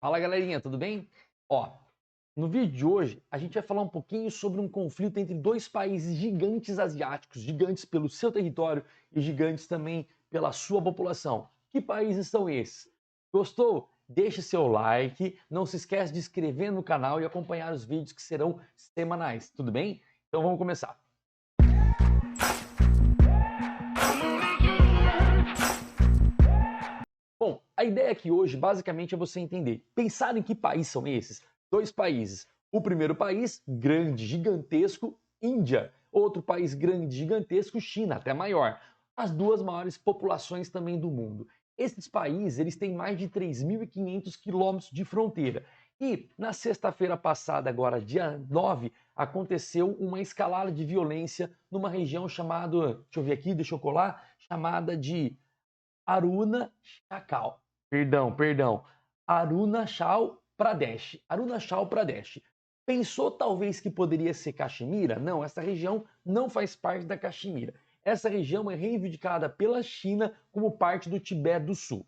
Fala galerinha, tudo bem? Ó, no vídeo de hoje a gente vai falar um pouquinho sobre um conflito entre dois países gigantes asiáticos, gigantes pelo seu território e gigantes também pela sua população. Que países são esses? Gostou? Deixe seu like, não se esquece de se inscrever no canal e acompanhar os vídeos que serão semanais, tudo bem? Então vamos começar. Bom, a ideia aqui hoje basicamente é você entender, pensar em que país são esses? Dois países. O primeiro país, grande, gigantesco, Índia. Outro país grande, gigantesco, China, até maior. As duas maiores populações também do mundo. Esses países, eles têm mais de 3.500 quilômetros de fronteira. E na sexta-feira passada, agora dia 9, aconteceu uma escalada de violência numa região chamada, deixa eu ver aqui, deixa eu colar, chamada de perdão. Arunachal Pradesh. Arunachal Pradesh. Pensou talvez que poderia ser Caxemira? Não, essa região não faz parte da Caxemira. Essa região é reivindicada pela China como parte do Tibete do Sul.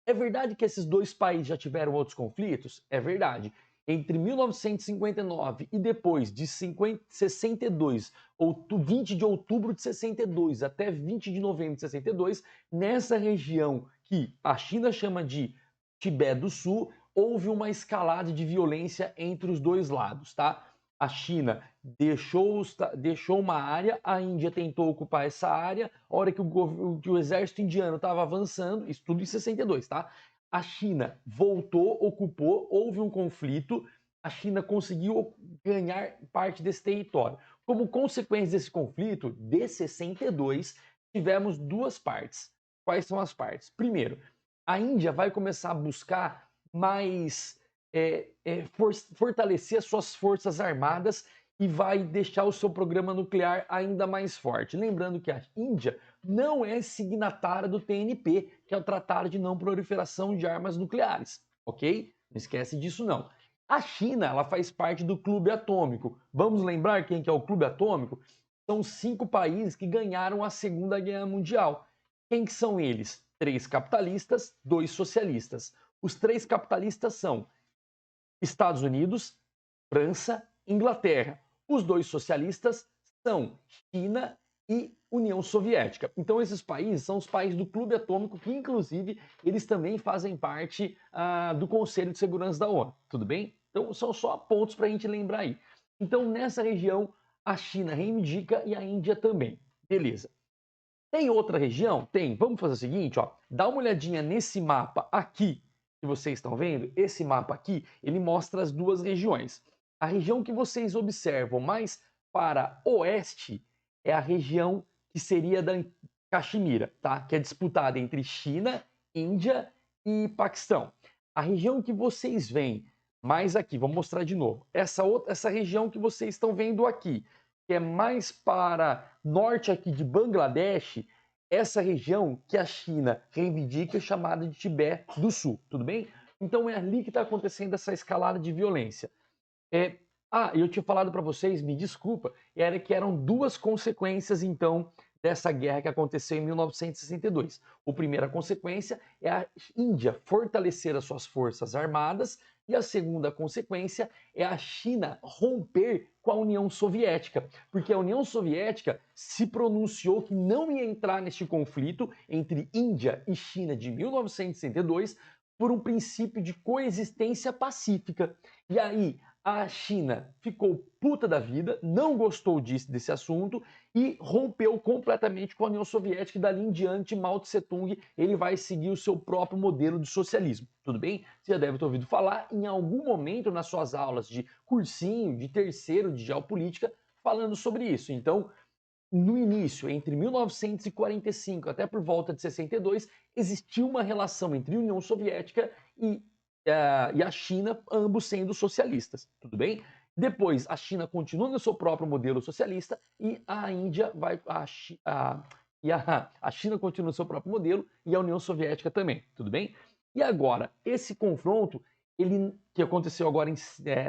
É verdade que esses dois países já tiveram outros conflitos? É verdade. Entre 1959 e depois de 62, 20 de outubro de 62 até 20 de novembro de 62, nessa região que a China chama de Tibete do Sul, houve uma escalada de violência entre os dois lados, tá? A China deixou uma área, a Índia tentou ocupar essa área, a hora que o exército indiano estava avançando, isso tudo em 62, tá? A China voltou, ocupou, houve um conflito, a China conseguiu ganhar parte desse território. Como consequência desse conflito, de 62, tivemos duas partes. Quais são as partes? Primeiro, a Índia vai começar a buscar mais fortalecer as suas forças armadas e vai deixar o seu programa nuclear ainda mais forte. Lembrando que a Índia não é signatária do TNP, que é o Tratado de Não Proliferação de Armas Nucleares, ok? Não esquece disso não. A China, ela faz parte do Clube Atômico. Vamos lembrar quem que é o Clube Atômico? São 5 países que ganharam a Segunda Guerra Mundial. Quem que são eles? 3 capitalistas, 2 socialistas. Os 3 capitalistas são Estados Unidos, França, Inglaterra. Os dois socialistas são China e União Soviética. Então esses países são os países do Clube Atômico que, inclusive, eles também fazem parte do Conselho de Segurança da ONU. Tudo bem? Então são só pontos para a gente lembrar aí. Então nessa região a China reivindica e a Índia também. Beleza. Tem outra região? Tem. Vamos fazer o seguinte, ó. Dá uma olhadinha nesse mapa aqui que vocês estão vendo. Esse mapa aqui, ele mostra as duas regiões. A região que vocês observam mais para oeste é a região que seria da Caxemira, tá? Que é disputada entre China, Índia e Paquistão. A região que vocês veem mais aqui, vou mostrar de novo. Essa região que vocês estão vendo aqui, que é mais para norte aqui de Bangladesh, essa região que a China reivindica é chamada de Tibete do Sul, tudo bem? Então é ali que está acontecendo essa escalada de violência. Eu tinha falado para vocês, me desculpa, era que eram duas consequências então dessa guerra que aconteceu em 1962. A primeira consequência é a Índia fortalecer as suas forças armadas e a segunda consequência é a China romper com a União Soviética, porque a União Soviética se pronunciou que não ia entrar neste conflito entre Índia e China de 1962 por um princípio de coexistência pacífica. E aí a China ficou puta da vida, não gostou desse assunto e rompeu completamente com a União Soviética e dali em diante Mao Tse Tung ele vai seguir o seu próprio modelo de socialismo, tudo bem? Você já deve ter ouvido falar em algum momento nas suas aulas de cursinho, de terceiro, de geopolítica, falando sobre isso. Então, no início, entre 1945 até por volta de 62, existiu uma relação entre a União Soviética e a China, ambos sendo socialistas, tudo bem? Depois, a China continua no seu próprio modelo socialista e a Índia vai. A China continua no seu próprio modelo e a União Soviética também, tudo bem? E agora, esse confronto, que aconteceu agora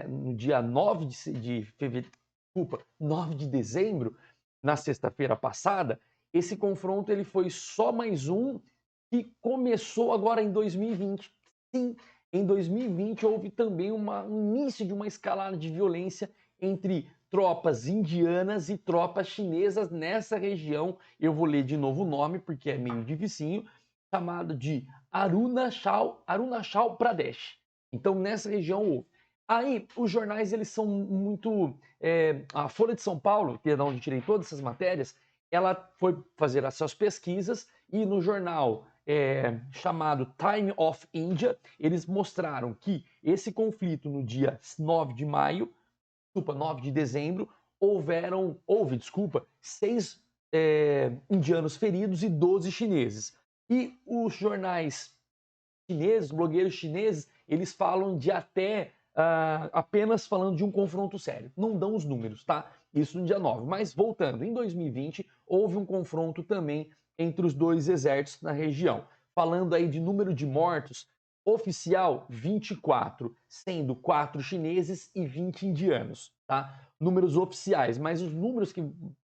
no dia 9 de fevereiro, desculpa, 9 de dezembro, na sexta-feira passada, esse confronto ele foi só mais um que começou agora em 2020. Sim, Em 2020 houve também um início de uma escalada de violência entre tropas indianas e tropas chinesas nessa região. Eu vou ler de novo o nome porque é meio dificinho, chamado de Arunachal Pradesh. Então nessa região houve. Aí os jornais eles são muito, a Folha de São Paulo, que é de onde eu tirei todas essas matérias, ela foi fazer as suas pesquisas e no jornal chamado Time of India, eles mostraram que esse conflito no dia 9 de maio, 9 de dezembro, houve, 6 indianos feridos e 12 chineses. E os jornais chineses, blogueiros chineses, eles falam de até apenas falando de um confronto sério. Não dão os números, tá? Isso no dia 9. Mas voltando, em 2020 houve um confronto também entre os dois exércitos na região. Falando aí de número de mortos, oficial 24, sendo 4 chineses e 20 indianos, tá? Números oficiais, mas os números que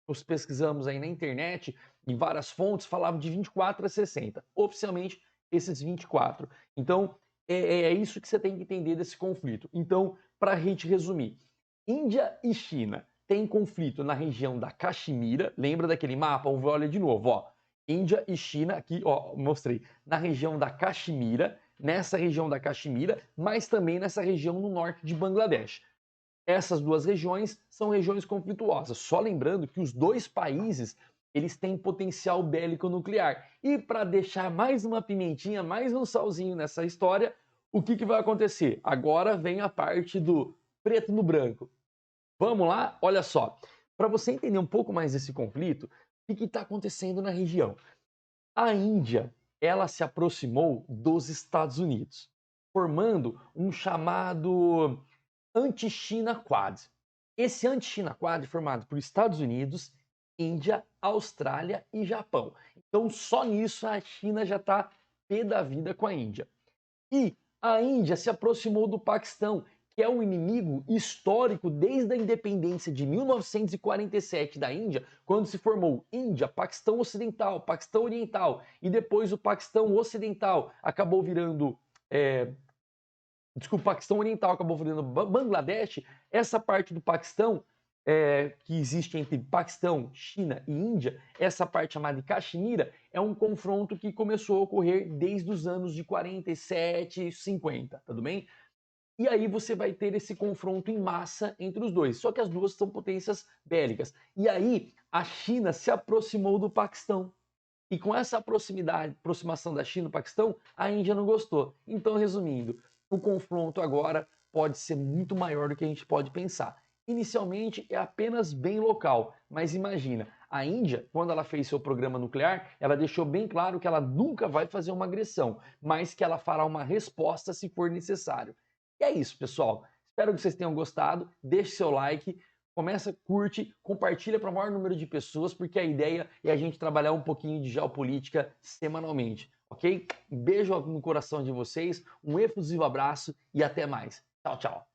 nós pesquisamos aí na internet, em várias fontes, falavam de 24 a 60. Oficialmente, esses 24. Então, é isso que você tem que entender desse conflito. Então, para a gente resumir, Índia e China têm conflito na região da Caxemira. Lembra daquele mapa? Olha de novo, ó. Índia e China, aqui, ó, mostrei, na região da Caxemira, nessa região da Caxemira, mas também nessa região no norte de Bangladesh. Essas duas regiões são regiões conflituosas. Só lembrando que os dois países eles têm potencial bélico nuclear. E para deixar mais uma pimentinha, mais um salzinho nessa história, o que vai acontecer? Agora vem a parte do preto no branco. Vamos lá? Olha só. Para você entender um pouco mais desse conflito, o que está acontecendo na região? A Índia, ela se aproximou dos Estados Unidos, formando um chamado Anti-China Quad. Esse Anti-China Quad é formado por Estados Unidos, Índia, Austrália e Japão. Então, só nisso a China já está pé da vida com a Índia. E a Índia se aproximou do Paquistão, que é um inimigo histórico desde a independência de 1947 da Índia, quando se formou Índia, Paquistão Ocidental, Paquistão Oriental, e depois o Paquistão Ocidental acabou virando o Paquistão Oriental acabou virando Bangladesh. Essa parte do Paquistão, que existe entre Paquistão, China e Índia, essa parte chamada de Caxemira, é um confronto que começou a ocorrer desde os anos de 47, 50, tudo bem? E aí você vai ter esse confronto em massa entre os dois. Só que as duas são potências bélicas. E aí a China se aproximou do Paquistão. E com essa aproximação da China do Paquistão, a Índia não gostou. Então, resumindo, o confronto agora pode ser muito maior do que a gente pode pensar. Inicialmente é apenas bem local, mas imagina, a Índia, quando ela fez seu programa nuclear, ela deixou bem claro que ela nunca vai fazer uma agressão, mas que ela fará uma resposta se for necessário. E é isso, pessoal. Espero que vocês tenham gostado. Deixe seu like, começa, curte, compartilha para o maior número de pessoas, porque a ideia é a gente trabalhar um pouquinho de geopolítica semanalmente, ok? Um beijo no coração de vocês, um efusivo abraço e até mais. Tchau, tchau.